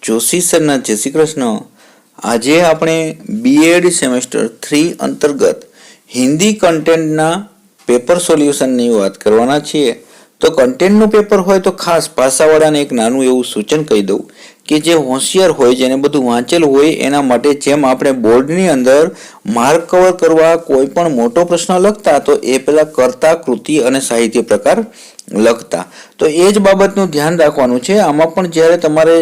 જોશી સરના જય શ્રી કૃષ્ણ। આજે આપણે બીએડ સેમેસ્ટર 3 અંતર્ગત હિન્દી કન્ટેન્ટના પેપર સોલ્યુશનની વાત કરવાના છીએ। તો કન્ટેન્ટનું પેપર હોય તો ખાસ ભાષાવાળાને એક નાનું એવું સૂચન કહી દઉં કે જે હોશિયાર હોય, જેને બધું વાંચેલું હોય, એના માટે જેમ આપણે બોર્ડની અંદર માર્ક કવર કરવા કોઈ પણ મોટો પ્રશ્ન લખતા તો એ પહેલા કર્તા, કૃતિ અને સાહિત્ય પ્રકાર લખતા, તો એ જ બાબતનું ધ્યાન રાખવાનું છે। આમાં પણ જ્યારે તમારે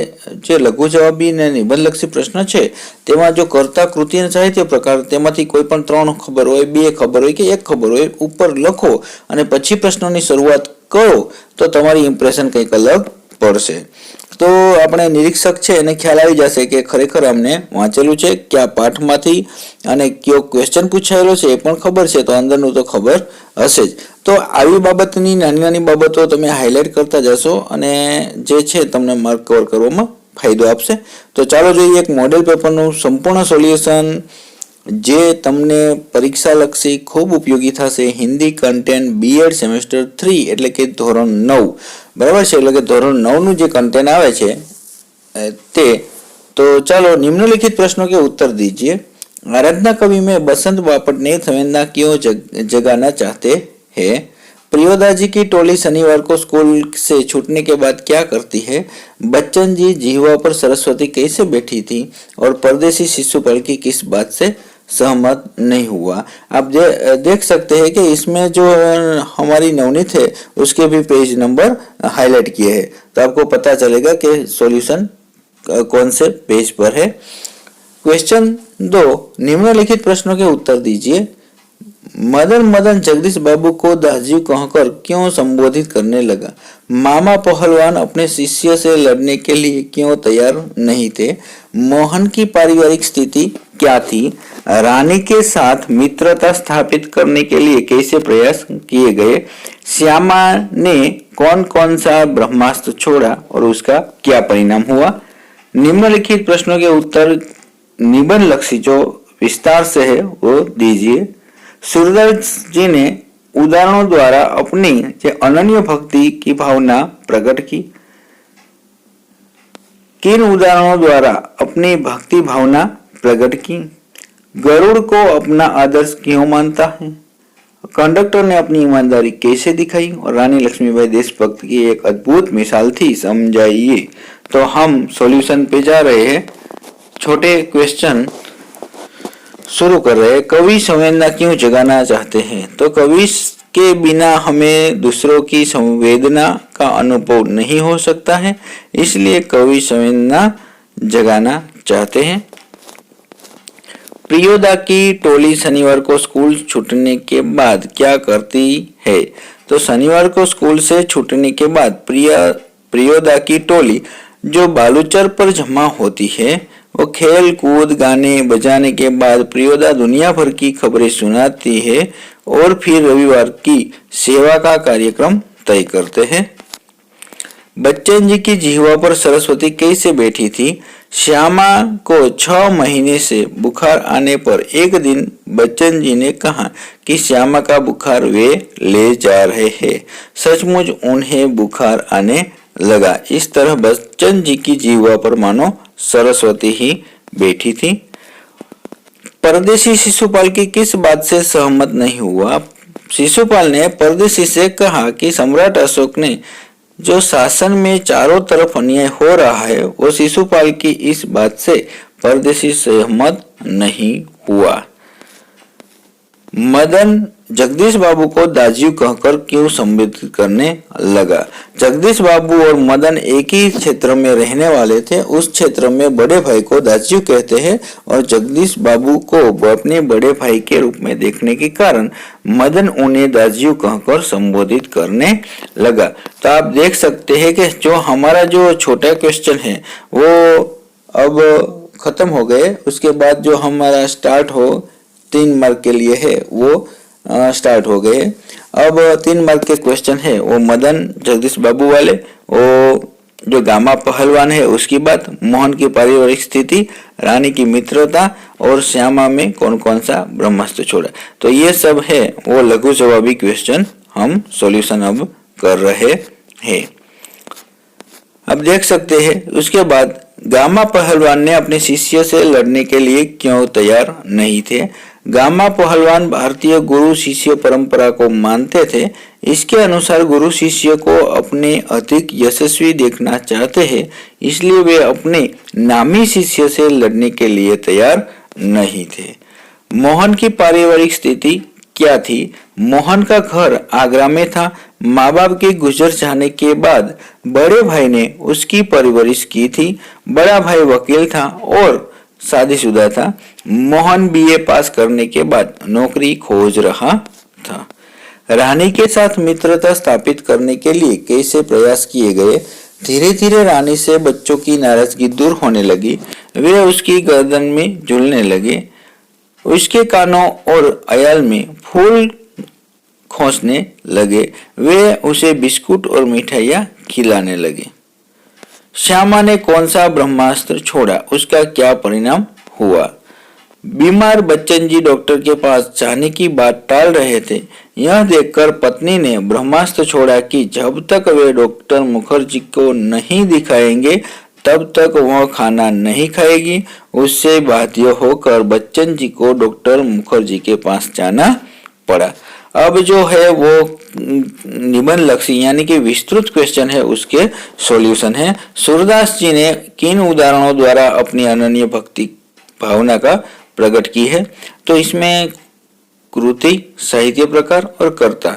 જે લઘુ જવાબી અને નિબંધલક્ષી પ્રશ્ન છે તેમાં જો કર્તા, કૃતિ અને સાહિત્ય પ્રકાર તેમાંથી કોઈ પણ 3 ખબર હોય, 2 ખબર હોય કે 1 ખબર હોય ઉપર લખો અને પછી પ્રશ્નોની શરૂઆત કરો તો તમારી ઇમ્પ્રેશન કંઈક અલગ પડશે। તો આપણે નિરીક્ષક છે એને ખ્યાલ આવી જશે કે ખરેખર અમને વાંચેલું છે, કયા પાઠમાંથી અને કયો ક્વેશ્ચન પૂછાયેલો છે એ પણ ખબર છે, તો અંદરનું તો ખબર હશે જ। તો આવી બાબતની નાની બાબતો તમે હાઇલાઇટ કરતા જશો અને જે છે તમને માર્ક કવર કરવામાં ફાયદો આપશે। તો ચાલો જોઈએ એક મોડેલ પેપરનું સંપૂર્ણ સોલ્યુશન જે તમને પરીક્ષાલક્ષી ખૂબ ઉપયોગી થશે। હિન્દી કન્ટેન્ટ બીએડ સેમેસ્ટર 3 એટલે કે ધોરણ 9 બરાબર છે, એટલે કે ધોરણ 9 નું જે કન્ટેન્ટ આવે છે તે। तो चलो निम्नलिखित प्रश्नों के उत्तर दीजिए। आराधना कवि में बसंत बापट ने संवेदना क्यों जगाना चाहते हैं? प्रियोदा जी की टोली शनिवार को स्कूल से छूटने के बाद क्या करती है? बच्चन जी जिह्वा पर सरस्वती कैसे बैठी थी? और परदेसी शिशुपाल की किस बात से सहमत नहीं हुआ? आप देख सकते हैं कि इसमें जो हमारी नवनीत है उसके भी पेज नंबर हाईलाइट किए हैं, तो आपको पता चलेगा कि सॉल्यूशन कौन से पेज पर है। क्वेश्चन 2, निम्नलिखित प्रश्नों के उत्तर दीजिए। मदन जगदीश बाबू को दाजू कहकर क्यों संबोधित करने लगा? मामा पहलवान अपने शिष्य से लड़ने के लिए क्यों तैयार नहीं थे? मोहन की पारिवारिक स्थिति क्या थी? रानी के साथ मित्रता स्थापित करने के लिए कैसे प्रयास किए गए? श्यामा ने कौन कौन सा ब्रह्मास्त्र छोड़ा और उसका क्या परिणाम हुआ? निम्नलिखित प्रश्नों के उत्तर निबंध लक्षी जो विस्तार से है वो दीजिए। सूरदास जी ने उदाहरणों द्वारा अपनी अनन्य भक्ति की भावना प्रकट की। किन उदाहरणों द्वारा अपनी भक्ति भावना प्रकट की? गरुड़ को अपना आदर्श क्यों मानता है? कंडक्टर ने अपनी ईमानदारी कैसे दिखाई? और रानी लक्ष्मीबाई देशभक्त की एक अद्भुत मिसाल थी, समझाइए। तो हम सॉल्यूशन पे जा रहे हैं। छोटे क्वेश्चन शुरू कर रहे हैं। कवि संवेदना क्यों जगाना चाहते हैं? तो कवि के बिना हमें दूसरों की संवेदना का अनुभव नहीं हो सकता है, इसलिए कवि संवेदना जगाना चाहते हैं। प्रियोदा की टोली शनिवार को स्कूल छूटने के बाद क्या करती है? तो शनिवार को स्कूल से छूटने के बाद प्रियोदा की टोली जो बालूचर पर जमा होती है, वो खेल कूद गाने बजाने के बाद प्रियोदा दुनिया भर की खबरें सुनाती है और फिर रविवार की सेवा का कार्यक्रम तय करते हैं। बच्चन जी की जिह्वा पर सरस्वती कैसे बैठी थी? श्यामा को 6 महीने से बुखार आने पर एक दिन बच्चन जी ने कहा कि श्यामा का बुखार वे ले जा रहे हैं। सचमुच उन्हें बुखार आने लगा। इस तरह बच्चन जी की जिह्वा पर मानो सरस्वती ही बैठी थी। परदेसी शिशुपाल की किस बात से सहमत नहीं हुआ? शिशुपाल ने परदेसी से कहा कि सम्राट अशोक ने जो शासन में चारों तरफ अन्याय हो रहा है वो शिशुपाल की इस बात से परदेसी सहमत नहीं हुआ। मदन जगदीश बाबू को दाजू कहकर क्यों संबोधित करने लगा? जगदीश बाबू और मदन एक ही क्षेत्र में रहने वाले थे। उस क्षेत्र में बड़े भाई को दाजू कहते हैं और जगदीश बाबू को अपने बड़े भाई के रूप में देखने के कारण मदन उन्हें दाजू कहकर संबोधित करने लगा। तो आप देख सकते हैं कि जो हमारा जो छोटा क्वेश्चन है वो अब खत्म हो गए। उसके बाद जो हमारा स्टार्ट हो 3 मार्क के लिए है वो स्टार्ट हो गए। अब 3 मार्क के क्वेश्चन है वो मदन जगदीश बाबू वाले, वो जो गामा पहलवान है उसकी बात, मोहन की पारिवारिक स्थिति, रानी की मित्रता और श्यामा में कौन कौन सा ब्रह्मास्त्र छोड़ा। तो ये सब है वो लघु जवाबी क्वेश्चन हम सॉल्यूशन अब कर रहे हैं। अब देख सकते हैं उसके बाद गामा पहलवान ने अपने शिष्य से लड़ने के लिए क्यों तैयार नहीं थे? गामा पहलवान भारतीय गुरु शिष्य परंपरा को मानते थे। इसके अनुसार गुरु शिष्य को अपने अधिक यशस्वी देखना चाहते हैं, इसलिए वे अपने नामी शिष्य से लड़ने के लिए तैयार नहीं थे। मोहन की पारिवारिक स्थिति क्या थी? मोहन का घर आगरा में था। माँ बाप के गुजर जाने के बाद बड़े भाई ने उसकी परवरिश की थी। बड़ा भाई वकील था और शादीशुदा था। मोहन बीए पास करने के बाद नौकरी खोज रहा था। रानी के साथ मित्रता स्थापित करने के लिए कैसे प्रयास किए गए? धीरे धीरे रानी से बच्चों की नाराजगी दूर होने लगी। वे उसकी गर्दन में झूलने लगे, उसके कानों और अयाल में फूल खोसने लगे। वे उसे बिस्कुट और मिठाइयाँ खिलाने लगे। श्यामा ने कौन सा ब्रह्मास्त्र छोड़ा? उसका क्या परिणाम हुआ? बीमार बच्चन जी डॉक्टर के पास जाने की बात टाल रहे थे। यह देखकर पत्नी ने ब्रह्मास्त्र छोड़ा कि जब तक वे डॉक्टर मुखर्जी को नहीं दिखाएंगे तब तक वह खाना नहीं खाएगी। उससे बाध्य होकर बच्चन जी को डॉक्टर मुखर्जी के पास जाना पड़ा। अब जो है वो निबंध लक्ष्य यानी कि विस्तृत क्वेश्चन है, उसके सॉल्यूशन है। सूरदास जी ने किन उदाहरणों द्वारा अपनी अनन्य भक्ति भावना का प्रकट की है? तो इसमें कृति, साहित्य प्रकार और कर्ता,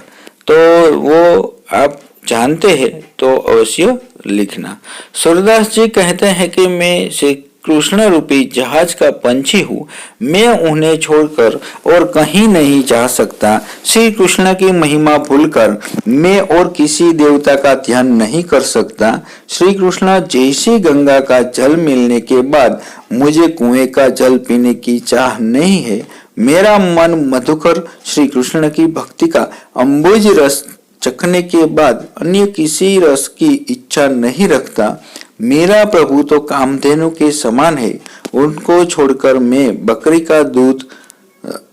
तो वो आप जानते हैं तो अवश्य लिखना। सूरदास जी कहते हैं कि मैं श्री कृष्ण रूपी जहाज का पंछी हूँ, मैं उन्हें छोड़कर और कहीं नहीं जा सकता। श्री कृष्ण की महिमा भूलकर मैं और किसी देवता का ध्यान नहीं कर सकता। श्री कृष्ण जैसी गंगा का जल मिलने के बाद मुझे कुएं का जल पीने की चाह नहीं है। मेरा मन मधुकर श्री कृष्ण की भक्ति का अम्बुज रस चखने के बाद अन्य किसी रस की इच्छा नहीं रखता। मेरा प्रभु तो कामधेनु के समान है, उनको छोड़कर मैं बकरी का दूध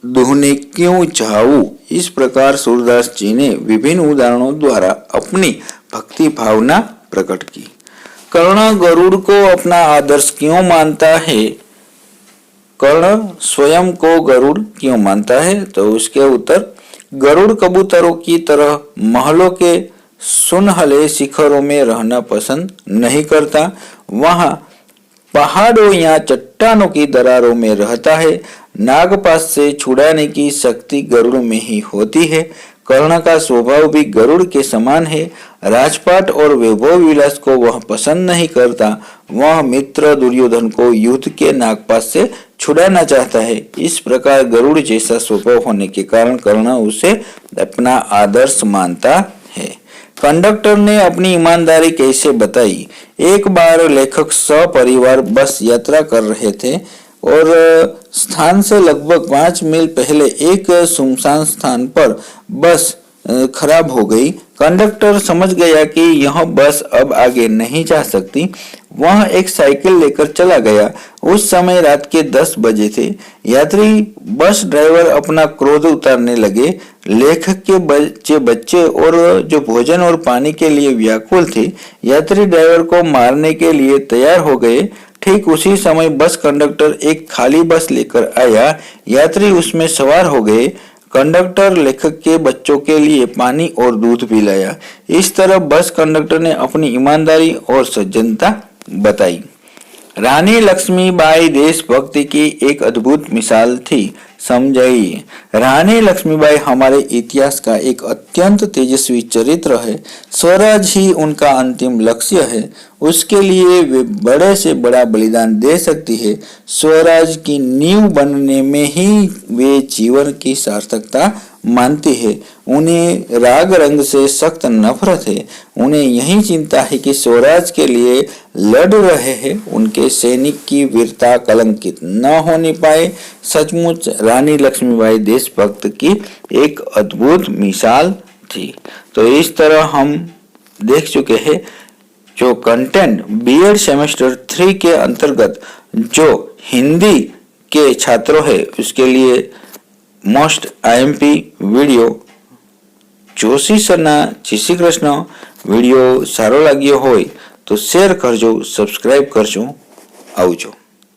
दुहने क्यों जाऊं? इस प्रकार सूरदास जी ने विभिन्न उदाहरणों द्वारा अपनी भक्ति भावना प्रकट की। कर्ण गरुड़ को अपना आदर्श क्यों मानता है? कर्ण स्वयं को गरुड़ क्यों मानता है? तो उसके उत्तर, गरुड़ कबूतरों की तरह महलों के सुनहले शिखरों में रहना पसंद नहीं करता। वहां पहाड़ों या चट्टानों की दरारों में रहता है। नागपाश से छुड़ाने की शक्ति गरुड़ में ही होती है। कर्ण का स्वभाव भी गरुड़ के समान है। राजपाट और वैभव विलास को वह पसंद नहीं करता। वह मित्र दुर्योधन को युद्ध के नागपाश से छुड़ाना चाहता है। इस प्रकार गरुड़ जैसा स्वभाव होने के कारण कर्ण उसे अपना आदर्श मानता है। कंडक्टर ने अपनी ईमानदारी कैसे बताई? एक बार लेखक सपरिवार बस यात्रा कर रहे थे और स्थान से लगभग 5 मील पहले एक सुनसान स्थान पर बस खराब हो गई। कंडक्टर समझ गया कि यह बस अब आगे नहीं जा सकती। वह एक साइकिल लेकर चला गया। उस समय रात के 10 बजे थे। यात्री बस ड्राइवर अपना क्रोध उतारने लगे। लेखक के बच्चे और जो भोजन और पानी के लिए व्याकुल थे, यात्री ड्राइवर को मारने के लिए तैयार हो गए। ठीक उसी समय बस कंडक्टर एक खाली बस लेकर आया। यात्री उसमें सवार हो गए। कंडक्टर लेखक के बच्चों के लिए पानी और दूध पिलाया। इस तरह बस कंडक्टर ने अपनी ईमानदारी और सज्जनता बताई। रानी लक्ष्मीबाई देशभक्ति की एक अद्भुत मिसाल थी। समझाइए। रानी लक्ष्मीबाई हमारे इतिहास का एक अत्यंत तेजस्वी चरित्र है। स्वराज ही उनका अंतिम लक्ष्य है। उसके लिए वे बड़े से बड़ा बलिदान दे सकती है। स्वराज की नींव बनने में ही वे जीवन की सार्थकता मानती है। उन्हें राग रंग से सख्त नफरत है। उन्हें यही चिंता है कि स्वराज के लिए लड़ रहे हैं उनके सैनिक की वीरता कलंकित न होने पाए। सचमुच रानी लक्ष्मीबाई देशभक्त की एक अद्भुत मिसाल थी। तो इस तरह हम देख चुके हैं जो कंटेंट बीएड सेमेस्टर 3 के अंतर्गत जो हिंदी के छात्रों है उसके लिए मोस्ट आईएमपी वीडियो जोशी सરના જય શ્રી કૃષ્ણ। વિડીયો સારો લાગ્યો હોય તો શેર કરજો, સબસ્ક્રાઇબ કરજો। આવજો.